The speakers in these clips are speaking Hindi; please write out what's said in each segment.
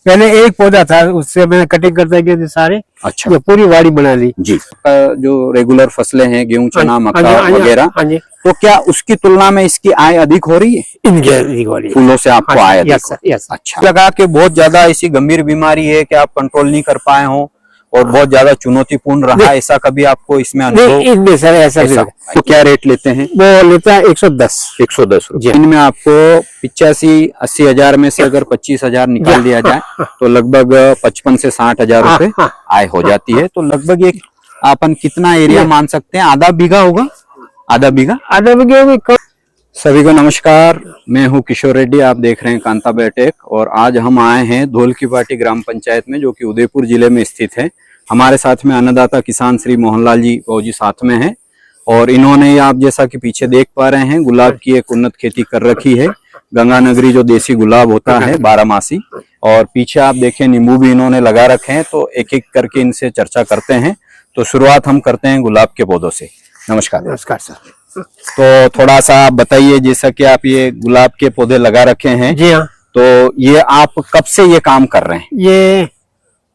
पहले एक पौधा था, उससे मैंने कटिंग करते गए थे सारे। अच्छा, ये पूरी वाड़ी बना ली जी। जो रेगुलर फसलें हैं, गेहूं, चना, मक्का वगैरह, हाँ जी। तो क्या उसकी तुलना में इसकी आय अधिक हो रही है? इनके फूलों से आपको आय अधिक हो रही है। यस। अच्छा, लगा कि बहुत ज्यादा ऐसी गंभीर बीमारी है कि आप कंट्रोल नहीं कर पाए हो और बहुत ज्यादा चुनौतीपूर्ण रहा, ऐसा कभी आपको इसमें अनुभव? इनमें सर ऐसा तो क्या रेट लेते हैं? वो लेता है 110 रुपए। इनमें आपको 85-80 हजार में से अगर 25,000 निकाल दिया जाए तो लगभग 55 से 60 हजार रुपए आय हो जाती है। तो लगभग एक अपन कितना एरिया मान सकते हैं? आधा बीघा होगा? आधा बीघा। सभी को नमस्कार, मैं हूं किशोर रेड्डी, आप देख रहे हैं कांता बायोटेक। और आज हम आए हैं धोलकीपाटी ग्राम पंचायत में, जो कि उदयपुर जिले में स्थित है। हमारे साथ में अन्नदाता किसान श्री मोहनलाल जी साथ में हैं और इन्होंने, आप जैसा कि पीछे देख पा रहे हैं, गुलाब की एक उन्नत खेती कर रखी है। गंगानगरी जो देसी गुलाब होता है, 12 और पीछे आप देखें नींबू भी इन्होंने लगा रखे हैं। तो एक एक करके इनसे चर्चा करते हैं। तो शुरुआत हम करते हैं गुलाब के पौधों से। नमस्कार सर। तो थोड़ा सा आप बताइए, जैसा कि आप ये गुलाब के पौधे लगा रखे हैं। जी हाँ। तो ये आप कब से ये काम कर रहे हैं? ये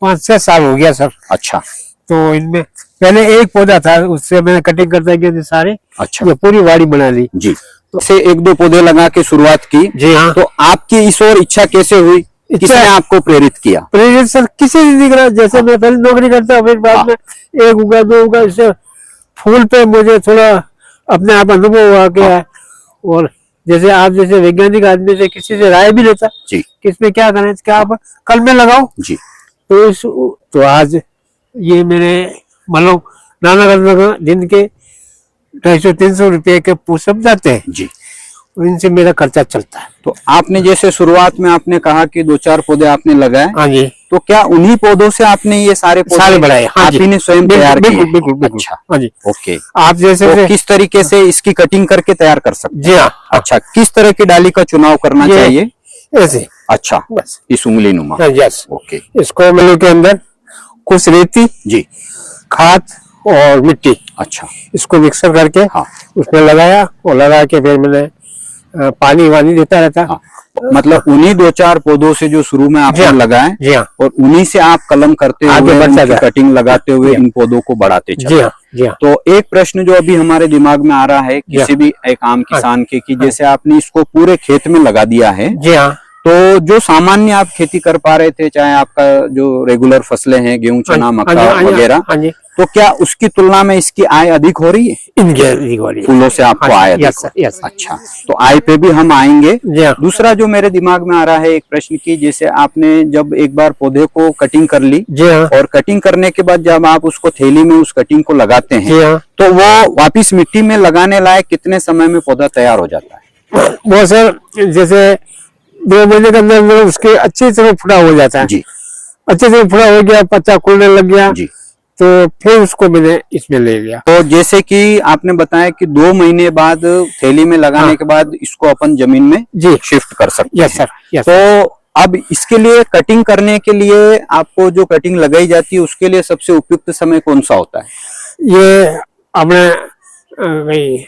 5-6 साल हो गया सर। अच्छा, तो इनमें पहले एक पौधा था, उससे मैंने कटिंग करते गए थे सारे। अच्छा, ये पूरी वाड़ी बना ली जी। तो से 1-2 पौधे लगा के शुरुआत की। जी हाँ। तो आपकी इस ओर इच्छा कैसे हुई? किसने आपको प्रेरित किया? प्रेरित सर किसी नहीं दिख रहा। जैसे मैं पहले नौकरी करता हूँ, बाद में 1 उगा 2 उगा, इससे फूल पे मुझे थोड़ा अपने आप अनुभव हुआ गया है। और जैसे आप जैसे वैज्ञानिक आदमी से किसी से राय भी लेता जी, किसमें क्या करें, क्या आप कल में लगाओ जी। तो आज ये मेरे मतलब नाना दिन के 250-300 रुपए के पुशअप जाते हैं जी, इनसे मेरा खर्चा चलता है। तो आपने जैसे शुरुआत में आपने कहा कि 2-4 पौधे आपने लगाए। हाँ जी। तो क्या उन्हीं पौधों से आपने ये सारे बढ़ाए? हाँ जी, आप ही ने स्वयं तैयार किए? बिल्कुल। अच्छा, हाँ जी। ओके। आप जैसे तो किस तरीके से इसकी कटिंग करके तैयार कर सकते हैं? जी हाँ। अच्छा, किस तरह की डाली का चुनाव करना चाहिए? ऐसे। अच्छा, बस इस उंगली नुमा। यस। ओके। इसको मिल के अंदर कुछ रेती जी, खाद और मिट्टी, अच्छा, इसको मिक्सर करके हाँ, उसमें लगाया और लगा के फिर मैंने पानी वानी देता रहता। हाँ। मतलब उन्हीं 2-4 पौधों से जो शुरू में आपने लगाए, जी हाँ, और उन्हीं से आप कलम करते हुए, उनकी कटिंग लगाते हुए इन पौधों को बढ़ाते चले। जी हाँ, जी हाँ। तो एक प्रश्न जो अभी हमारे दिमाग में आ रहा है किसी भी एक आम किसान के, कि जैसे आपने इसको पूरे खेत में लगा दिया है। जी हाँ। तो जो सामान्य आप खेती कर पा रहे थे, चाहे आपका जो रेगुलर फसलें हैं, गेहूं, चना, मक्का वगैरह, तो क्या उसकी तुलना में इसकी आय अधिक हो रही है? इनके फूलों से आपको आय अधिक हो? अच्छा, तो आय पे भी हम आएंगे। दूसरा जो मेरे दिमाग में आ रहा है एक प्रश्न की, जैसे आपने जब एक बार पौधे को कटिंग कर ली, और कटिंग करने के बाद जब आप उसको थैली में उस कटिंग को लगाते हैं, तो वो वापिस मिट्टी में लगाने लायक कितने समय में पौधा तैयार हो जाता है? वो सर जैसे 2 महीने के अंदर उसके अच्छी तरह फुटा हो जाता है। जी, अच्छे से फुटा हो गया, पत्ता खुलने लग गया जी, तो फिर उसको मैंने इसमें ले लिया। तो जैसे कि आपने बताया कि 2 महीने बाद थैली में लगाने के बाद इसको अपन जमीन में जी शिफ्ट कर सकते हैं। सर। तो अब इसके लिए कटिंग करने के लिए आपको जो कटिंग लगाई जाती है, उसके लिए सबसे उपयुक्त समय कौन सा होता है? ये अपने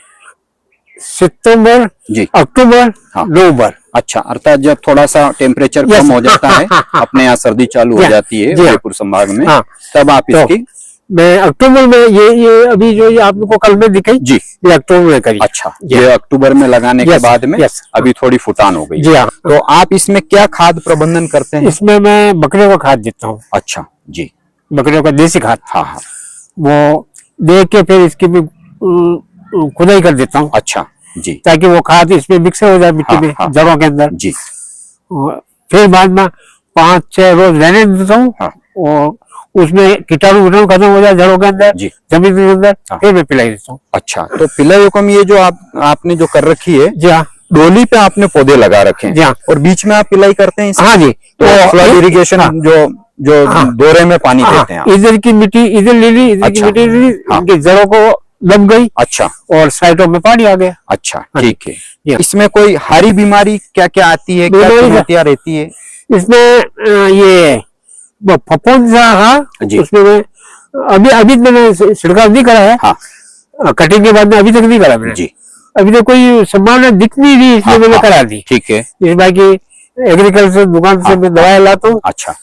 सितंबर जी, अक्टूबर, नवंबर। अच्छा, अर्थात जब थोड़ा सा टेम्परेचर कम हो जाता है, अपने यहाँ सर्दी चालू हो जाती है उदयपुर संभाग में, तब आप इसकी मैं अक्टूबर में ये अभी जो ये आपको कल में दिखाई जी, ये अक्टूबर में करी। अच्छा, ये अक्टूबर में लगाने के बाद में अभी थोड़ी फुटान हो गई जी। हाँ। तो आप इसमें क्या खाद प्रबंधन करते हैं? इसमें मैं बकरियों का खाद देता हूँ। अच्छा जी, बकरियों का देसी खाद। हाँ, वो दे के फिर इसकी भी खुदाई कर देता हूँ। अच्छा जी, ताकि वो खाद इसमें मिक्स हो जाए मिट्टी में, जड़ों के अंदर जी। फिर बाद में 5-6 रोज रहने देता हूँ और उसमें कीटाणु खत्म हो जाए जड़ों के अंदर, जमीन के अंदर, फिर मैं पिलाई देता हूँ। अच्छा, तो पिलाई हुक्म ये जो आपने जो कर रखी है जी, हाँ, डोली पे आपने पौधे लगा रखे हैं जी, हाँ, और बीच में आप पिलाई करते हैं? हाँ जी, तो फ्लड इरिगेशन जो दोरे में पानी देते हैं, इधर की मिट्टी इधर ले ली, इधर की मिट्टी ले ली, इनके जड़ों को दब गई। अच्छा, और साइडों में पानी आ गया। अच्छा, ठीक है। इसमें कोई हरी बीमारी क्या क्या आती है, क्या चुनौतियां रहती है इसमें? ये फफूंद सा, उसमें अभी मैंने छिड़काव नहीं करा है। हाँ। कटिंग के बाद में अभी तक नहीं करा मैंने जी। अभी तो कोई संभावना दिख नहीं रही, इसलिए मैंने करा दी। ठीक है। इस बाकी एग्रीकल्चर दुकान से मैं दवाई लाता हूँ। अच्छा,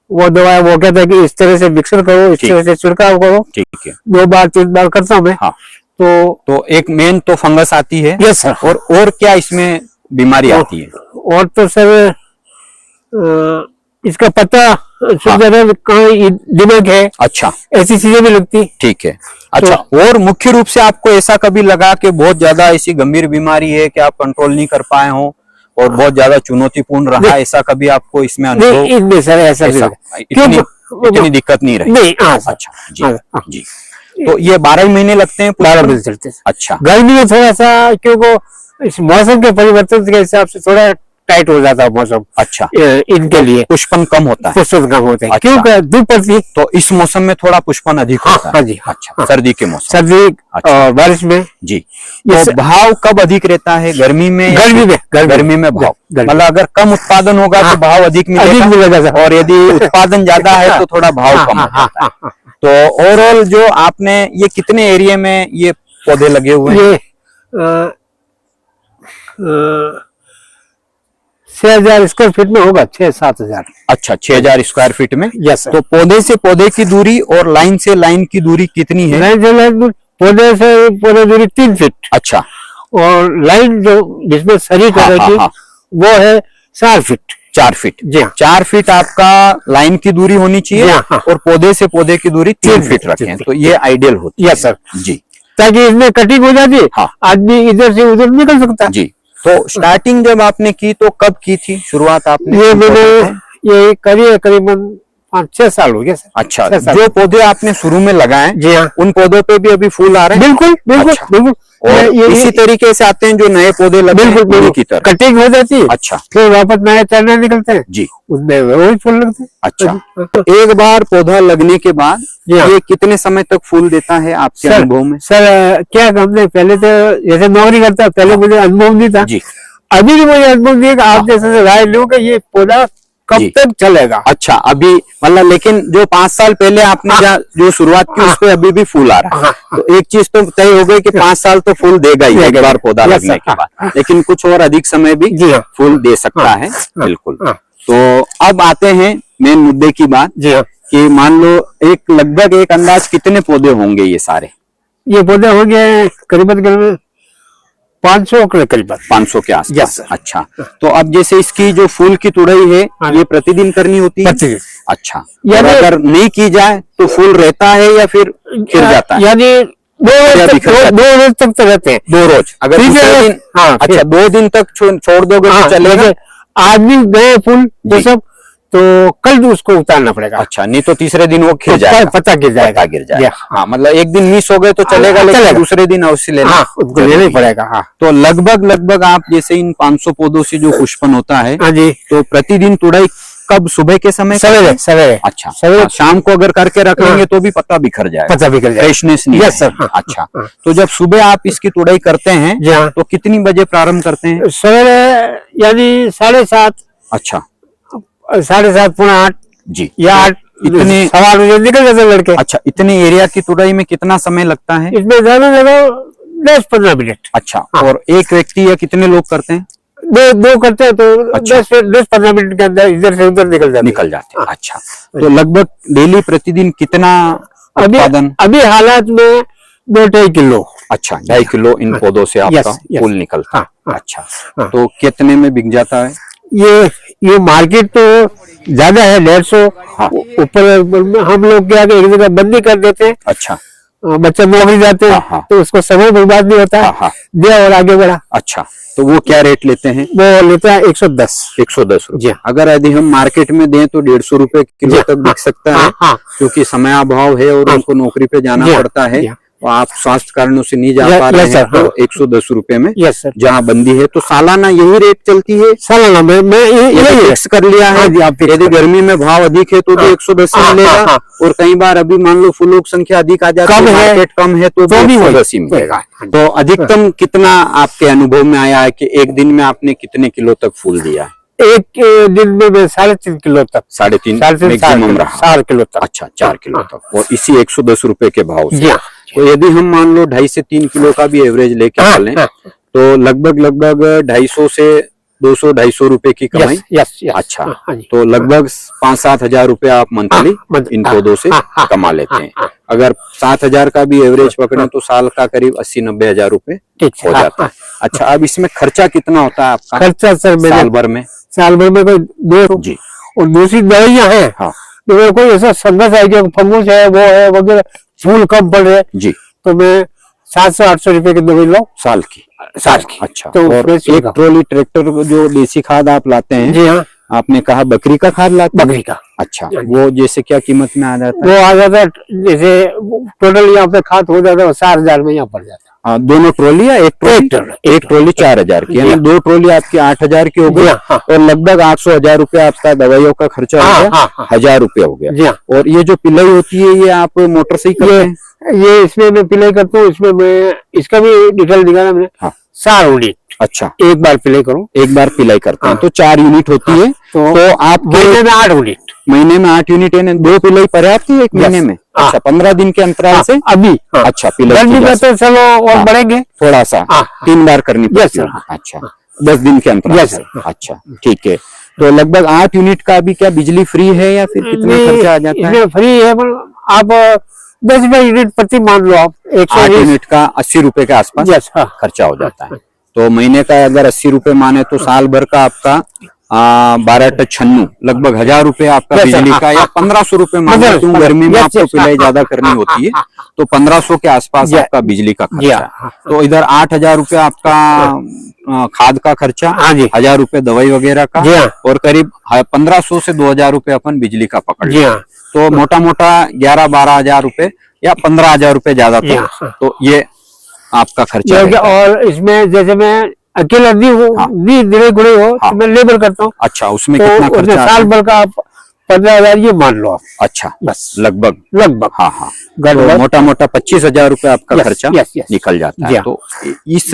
वो दवा वो कहता है कि इस तरह से मिक्सर करो, इस तरह से छिड़काव करो। ठीक है, 2 बार 3 बार करता हूँ मैं। हाँ। तो एक मेन तो फंगस आती है। Yes sir. और क्या इसमें बीमारी आती है? और तो सर इसका पता कहाँ दिमाग है, अच्छा, ऐसी चीजें भी लगती। ठीक है, अच्छा। और मुख्य रूप से आपको ऐसा कभी लगा कि बहुत ज्यादा ऐसी गंभीर बीमारी है कि आप कंट्रोल नहीं कर पाए हो और बहुत ज्यादा चुनौतीपूर्ण रहा, ऐसा कभी आपको इसमें अनुभव? नहीं सर, ऐसा इतनी दिक्कत नहीं रही? नहीं। अच्छा जी, जी। तो ये 12 महीने लगते हैं? 12 महीने चलते हैं। अच्छा, गर्मी में थोड़ा सा क्योंकि इस मौसम के परिवर्तन के हिसाब से थोड़ा टाइट हो जाता है मौसम। अच्छा, इनके लिए पुष्पन कम होता है। पुष्पन कम होते हैं क्योंकि धूप पड़ती है, तो इस मौसम में थोड़ा पुष्पन अधिक होता है। हाँ जी। अच्छा, सर्दी के मौसम, सर्दी और बारिश में जी। तो भाव कब अधिक रहता है? गर्मी में? गर्मी में भाव, मतलब अगर कम उत्पादन होगा तो भाव अधिक मिलेगा, और यदि उत्पादन ज्यादा है तो थोड़ा भाव कम होता है। तो ओवरऑल जो आपने ये कितने एरिया में ये पौधे लगे हुए हैं? 6,000 स्क्वायर फीट में होगा, 6-7 हजार। अच्छा, 6,000 स्क्वायर फीट में। यस। तो पौधे से पौधे की दूरी और लाइन से लाइन की दूरी कितनी है? लाइन से लाइन पौधे से पौधे दूरी 3 फीट। अच्छा, और लाइन जो जिसमें सरी करेगी वो है 4 फीट। 4 फीट जी, 4 फीट आपका लाइन की दूरी होनी चाहिए, और पौधे से पौधे की दूरी 3 फीट रखें, तो ये आइडियल होती है। यस सर जी, ताकि इसमें कटिंग हो जाती है, आदमी इधर से उधर निकल सकता है जी। तो स्टार्टिंग जब आपने की तो कब की थी शुरुआत आपने? ये मैंने ये करीबन 5-6 साल हो गया सर। अच्छा, जो पौधे आपने शुरू में लगाए जी हाँ, उन पौधों पे भी अभी फूल आ रहे हैं? बिल्कुल बिल्कुल। अच्छा, बिल्कुल। और ये इसी तरीके से आते हैं जो नए पौधे लगे? बिल्कुल की तरह कटिंग हो जाती है। अच्छा, फिर वापस नए चढ़ने निकलते हैं जी, उसमें वही फूल लगते हैं। अच्छा, तो एक बार पौधा लगने के बाद ये कितने समय तक फूल देता है आपके अनुभव में? सर क्या हमने पहले तो जैसे नौकरी करता, पहले मुझे अनुभव नहीं था जी, अभी भी मुझे अनुभव नहीं है। आप जैसे राय लो कि ये पौधा कब तक चलेगा। अच्छा, अभी मतलब लेकिन जो 5 साल पहले आपने जो शुरुआत की उस पे अभी भी फूल आ रहा है, तो एक चीज तो तय हो गई कि 5 साल तो फूल देगा ही एक बार पौधा लगने के बाद, लेकिन कुछ और अधिक समय भी फूल दे सकता है। बिल्कुल। तो अब आते हैं मेन मुद्दे की बात कि मान लो एक लगभग एक अंदाज कितने पौधे होंगे ये सारे? ये पौधे होंगे करीबन 500 के करीबन, 500 के आसपास। yes, अच्छा, तो अब जैसे इसकी जो फूल की तुड़ाई है ये प्रतिदिन करनी होती है? अच्छा, और अगर नहीं की जाए तो फूल रहता है या फिर गिर जाता है? यानी 2 रोज तक तो रहते हैं। 2 रोज, अगर दूसरे दिन, अच्छा 2 दिन तक छोड़ दोगे तो चलेगा? आदमी गए फूल वो सब, तो कल उसको उतारना पड़ेगा। अच्छा, नहीं तो तीसरे दिन वो खिल जाएगा, पत्ता गिर जाएगा। हाँ, मतलब एक दिन मिस हो गए तो चलेगा, लेकिन दूसरे दिन अवश्य लेना पड़ेगा। हाँ, तो लगभग आप जैसे इन 500 पौधों से जो पुष्पन होता है तो प्रतिदिन तुड़ाई कब? सुबह के समय? सवेरे। अच्छा, सवेरे। शाम को अगर करके रख लेंगे तो भी पत्ता बिखर जाएगा, फ्रेशनेस नहीं। Yes sir. अच्छा, तो जब सुबह आप इसकी तुड़ाई करते हैं तो कितनी बजे प्रारंभ करते हैं? सवेरे यानी 7:30। अच्छा, 7:30 पौने 8 जी, या 8 इतने सवाल निकल जाते लड़के। अच्छा, इतने एरिया की तुड़ाई में कितना समय लगता है? इसमें ज्यादा 10-15 मिनट। अच्छा, और एक व्यक्ति या कितने लोग करते हैं? दो करते हैं तो 10-15 मिनट के अंदर इधर से उधर निकल जाते हैं। अच्छा, तो लगभग डेली प्रतिदिन कितना उत्पादन? अभी हालात में 2-2.5 किलो। अच्छा, 2.5 किलो इन पौधों से आपका फूल निकलता है। अच्छा, तो कितने में बिक जाता है? ये मार्केट तो ज्यादा है 150। ऊपर हम लोग क्या एक जगह बंदी कर देते हैं। अच्छा, बच्चे नौकरी जाते हैं तो उसको समय बर्बाद नहीं होता, दिया और आगे बढ़ा। अच्छा, तो वो क्या रेट लेते हैं? वो लेते हैं 110 रुपए। अगर यदि हम मार्केट में दें तो 150 रुपए किलो तक बिक सकता है, क्योंकि समय अभाव है और उनको नौकरी पे जाना पड़ता है, आप स्वास्थ्य कारणों से नहीं जा पा रहे हैं, तो 110 रुपए में जहाँ बंदी है। तो सालाना यही रेट चलती है? सालाना में यही फिक्स कर लिया है। यदि गर्मी में भाव अधिक है तो भी 110 मिलेगा, और कई बार अभी मान लो फूलों की संख्या अधिक आ जाती है, मार्केट कम है तो भी 110 मिलेगा। तो अधिकतम कितना आपके अनुभव में आया है कि एक दिन में आपने कितने किलो तक फूल दिया? एक दिन में 3.5 किलो तक। 3.5 मैक्सिमम रहा? 4 किलो तक। अच्छा, 4 किलो तक, और इसी 110 रुपए के भाव से। तो यदि हम मान लो 2.5 से 3 किलो का भी एवरेज लेके चलें तो लगभग 250 से 200-250 रुपए की कमाई। Yes yes. अच्छा, हाँ जी। तो लगभग 5-7 हजार रुपए आप मंथली इन पौधों से कमा लेते हैं। अगर 7 हजार का भी एवरेज पकड़े तो साल का करीब 80-90 हजार रुपए हो जाता है। अच्छा, अब इसमें खर्चा कितना होता है आपका? खर्चा सर मेरे साल भर में कोई 2 जी, और दूसरी दवाइयाँ हैं। हाँ तो मेरे कोई ऐसा संघर्ष है कि फंगस है वो है वगैरह, फूल कम पड़ रहे जी, तो मैं 700-800 रुपए की दवाई लो साल की। अच्छा, तो और एक ट्रॉली ट्रैक्टर जो देसी खाद आप लाते हैं, जी हाँ, आपने कहा बकरी का खाद लाते हैं? बकरी का। अच्छा, वो जैसे क्या कीमत में आ जाता है? वो आ जाता है जैसे टोटल यहाँ पे खाद हो जाता है 4,000 में यहाँ पड़ जाता है। दोनों ट्रॉली या एक ट्रॉली 4 हजार की, यानी 2 ट्रॉली आपकी 8 हजार की हो गई। और लगभग 800-1000 रुपए आपका दवाइयों का खर्चा हो गया, 1000 रुपए हो गया। और ये जो पिलाई होती है ये आप मोटर से ही करते हैं? ये इसमें मैं पिलाई करता हूँ, इसमें मैं इसका भी डिटेल निकाला मैंने। हाँ। 4 यूनिट अच्छा, एक बार पिलाई करूँ, एक बार पिलाई करते हैं तो 4 यूनिट होती है। तो आप महीने में 8 यूनिट, महीने में 8 यूनिट, यानी 2 पिलाई पर्याप्त है एक महीने में? अच्छा, 15 दिन के अंतराल से अभी। अच्छा, पिलाई की जा सकती है। तो चलो और बढ़ेंगे थोड़ा सा, 3 बार करनी पड़ती है। अच्छा, 10 दिन के अंतराल से। अच्छा, ठीक है। तो लगभग 8 यूनिट का भी क्या बिजली फ्री है या फिर कितना खर्चा आ जाता है? फ्री है, आप 10 यूनिट प्रति मान लो, आप 8 यूनिट का 80 रुपए के आसपास खर्चा हो जाता है। तो महीने का अगर 80 रुपए माने तो साल भर का आपका 12×96 लगभग 1000 रुपए आपका बिजली का, या 1500 रुपए माने तो गर्मी में आपको पिलाई ज्यादा करनी होती है तो 1500 के आसपास आपका बिजली का खर्चा। तो इधर 8000 रुपए आपका खाद का खर्चा, 1000 रुपए दवाई वगैरह का, और करीब 1500 से 2000 रुपए अपन बिजली का पकड़ लिया। तो मोटा मोटा 11-12 हजार रुपए या 15 हजार रुपए ज्यादा तो ये आपका खर्चा है। और इसमें जैसे मैं अकेला धीरे गुड़े हो तो मैं लेबर करता हूँ। अच्छा, उसमें कितना खर्चा? साल भर का 15,000 ये मान लो आप। अच्छा, बस लगभग हाँ, तो मोटा मोटा 25,000 रुपए आपका खर्चा निकल जाता है। तो इस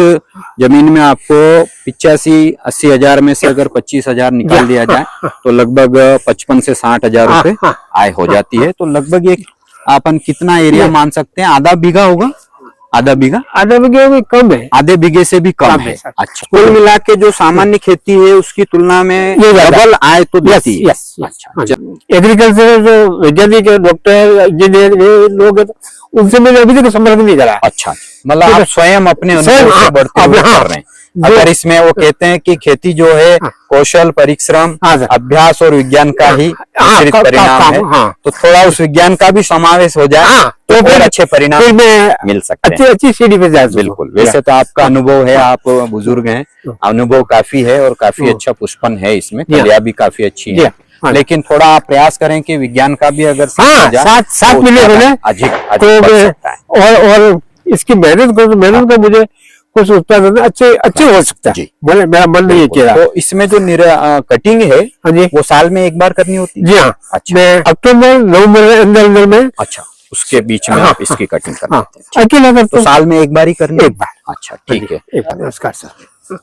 जमीन में आपको 85-80 हजार में से अगर 25,000 निकाल दिया जाए तो लगभग 55 से 60 हजार रुपए आय हो जाती है। तो लगभग एक अपन कितना एरिया मान सकते हैं? आधा बीघा होगा? आधा बीघा भी कम है, आधे बीघे से भी कम है। अच्छा, कुल मिला के जो सामान्य खेती है उसकी तुलना में डबल आय तो देती है। अच्छा, एग्रीकल्चर जो वैज्ञानिक डॉक्टर इंजीनियर लोग उनसे मैंने अभी तक संपर्क नहीं करा। अच्छा, मतलब आप स्वयं अपने अनुभव से बढ़ते हुए कर रहे हैं। अगर इसमें वो कहते हैं कि खेती जो है कौशल, परिश्रम, अभ्यास और विज्ञान का ही मिश्रित परिणाम है, तो थोड़ा उस विज्ञान का भी समावेश हो जाए तो फिर अच्छे परिणाम मिल सकते हैं, अच्छी सीढ़ी पे जाए। बिल्कुल, वैसे तो आपका अनुभव है, आप बुजुर्ग हैं, अनुभव काफी है और काफी अच्छा पुष्पन है, इसमें कलियां भी काफी अच्छी है। लेकिन थोड़ा आप प्रयास करें कि विज्ञान का भी अगर साथ मिले अधिक और इसकी मेहनत को मुझे कुछ उत्पादन अच्छे हो सकता है। मेरा मन नहीं किया। तो इसमें जो कटिंग है वो साल में एक बार करनी होती है? जी हाँ। अच्छा, अक्टूबर नवंबर अंदर में। अच्छा, उसके बीच में आप इसकी कटिंग करते हैं? अकेला करते तो साल में एक बार ही करनी? एक बार। अच्छा, ठीक है। नमस्कार सर।